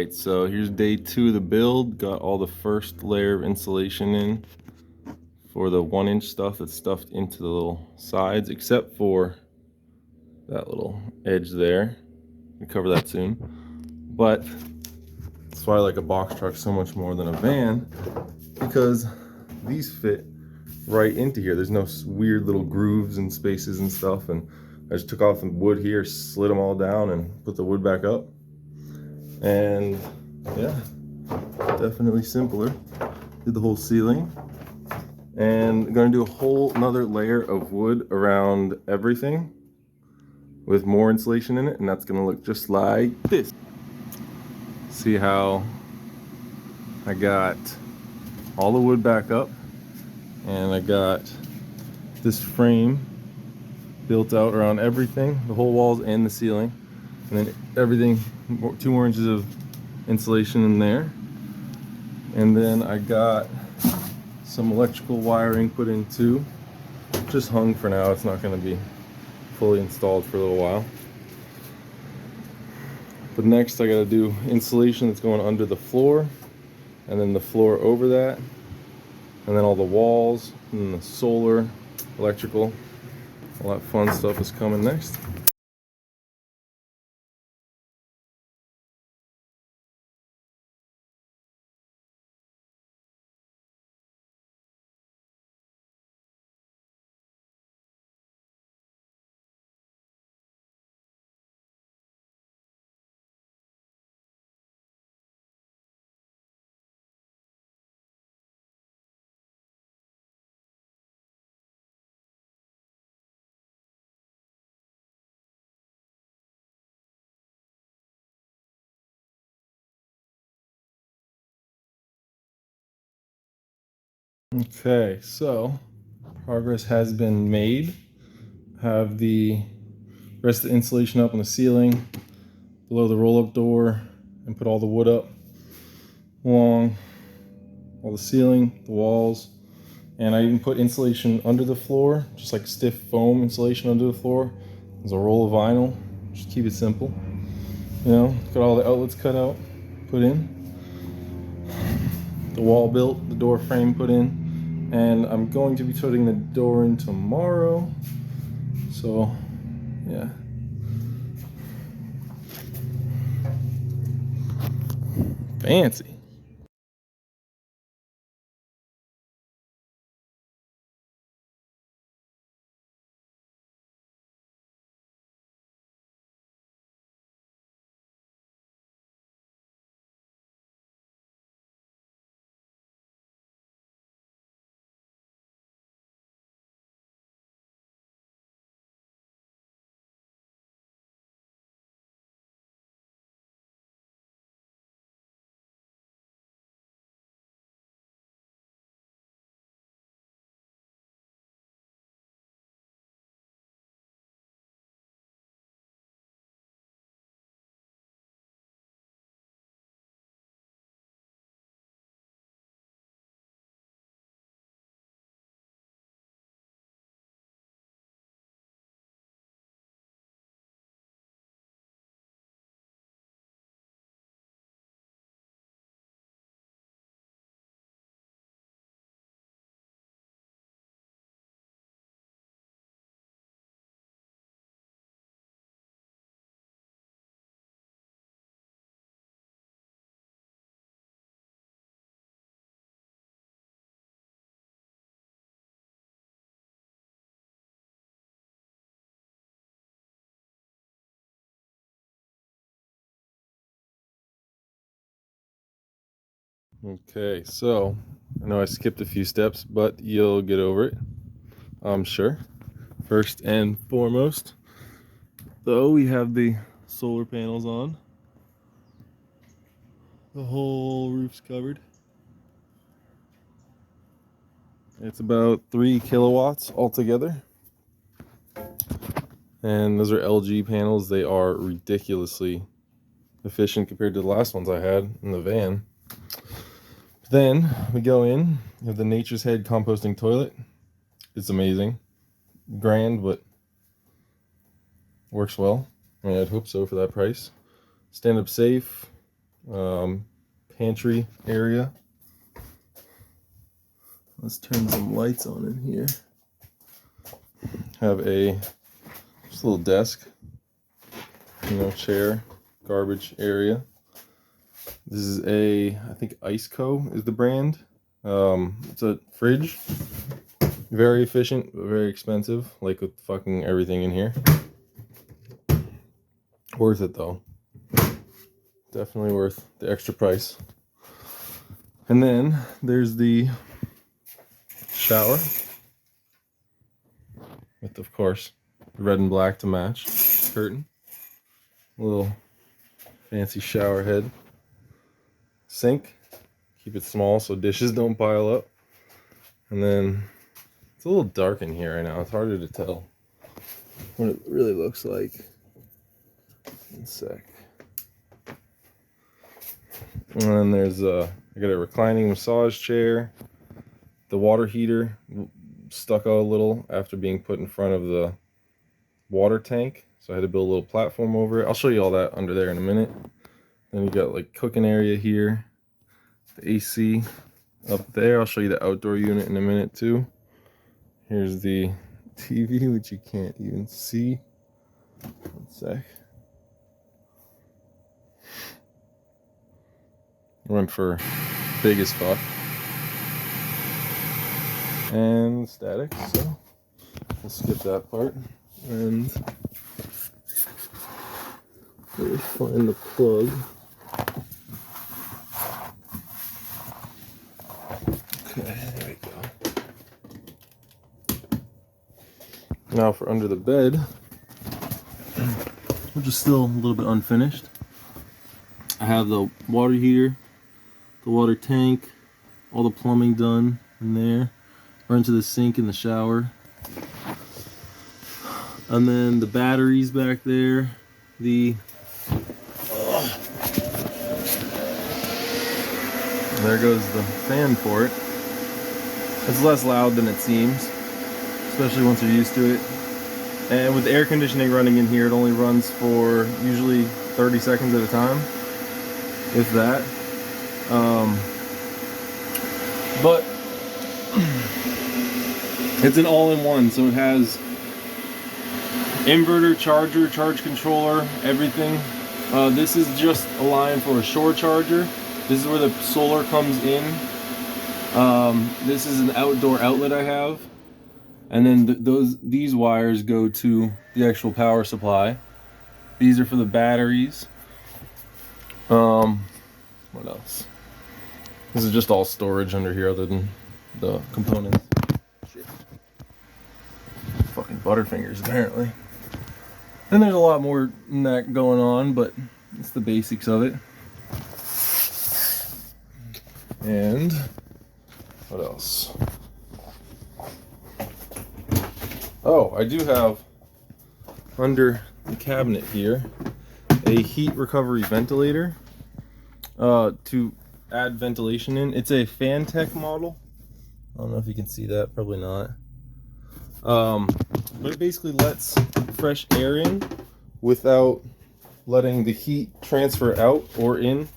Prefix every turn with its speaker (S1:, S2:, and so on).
S1: Alright, so here's day 2 of the build. Got all the first layer of insulation in for the 1-inch stuff that's stuffed into the little sides, except for that little edge there. We'll cover that soon. But that's why I like a box truck so much more than a van, because these fit right into here. There's no weird little grooves and spaces and stuff, and I just took off the wood here, slid them all down, and put the wood back up. And yeah, definitely simpler. Did the whole ceiling, and I'm gonna do a whole another layer of wood around everything with more insulation in it, and that's gonna look just like this. See how I got all the wood back up, and I got this frame built out around everything, the whole walls and the ceiling, and then everything, 2 more inches of insulation in there. And then I got some electrical wiring put in too. Just hung for now, it's not going to be fully installed for a little while. But next I got to do insulation that's going under the floor, and then the floor over that, and then all the walls, and the solar, electrical, all that fun stuff is coming next. Okay, so progress has been made. Have the rest of the insulation up on the ceiling, below the roll-up door, and put all the wood up along all the ceiling, the walls, and I even put insulation under the floor, just like stiff foam insulation under the floor. There's a roll of vinyl, just keep it simple. You know, got all the outlets cut out, put in, the wall built, the door frame put in, and I'm going to be putting the door in tomorrow. So, yeah. Fancy. Okay, so I know I skipped a few steps, but you'll get over it, I'm sure. First and foremost, though, we have the solar panels on. The whole roof's covered. It's about 3 kilowatts altogether. And those are LG panels. They are ridiculously efficient compared to the last ones I had in the van. Then we go in, we have the Nature's Head composting toilet. It's amazing. Grand, but works well. I mean, I'd hope so for that price. Stand up safe, pantry area. Let's turn some lights on in here. Have just a little desk, chair, garbage area. This is I think Iceco is the brand. It's a fridge. Very efficient, but very expensive, like with fucking everything in here. Worth it though. Definitely worth the extra price. And then there's the shower with, of course, red and black to match curtain. A little fancy shower head. Sink. Keep it small so dishes don't pile up. And then it's a little dark in here right now. It's harder to tell what it really looks like. One sec. And then there's I got a reclining massage chair. The water heater stuck out a little after being put in front of the water tank, so I had to build a little platform over it. I'll show you all that under there in a minute. Then you got like cooking area here, the AC up there. I'll show you the outdoor unit in a minute too. Here's the TV, which you can't even see. One sec. Went for big as fuck. And static, so we'll skip that part. And let me find the plug. Okay, there we go. Now for under the bed, which is still a little bit unfinished. I have the water heater, the water tank, all the plumbing done in there. Run to the sink in the shower. And then the batteries back there. There goes the fan port. It's less loud than it seems, especially once you're used to it. And with the air conditioning running in here, it only runs for usually 30 seconds at a time, if that. But it's an all-in-one, so it has inverter, charger, charge controller, everything. This is just a line for a shore charger. This is where the solar comes in. This is an outdoor outlet I have. And then these wires go to the actual power supply. These are for the batteries. What else? This is just all storage under here other than the components. Shit. Fucking Butterfingers, apparently. And there's a lot more than that going on, but it's the basics of it. And what else? Oh, I do have under the cabinet here a heat recovery ventilator to add ventilation in. It's a Fantech model. I don't know if you can see that, probably not. But it basically lets fresh air in without letting the heat transfer out or in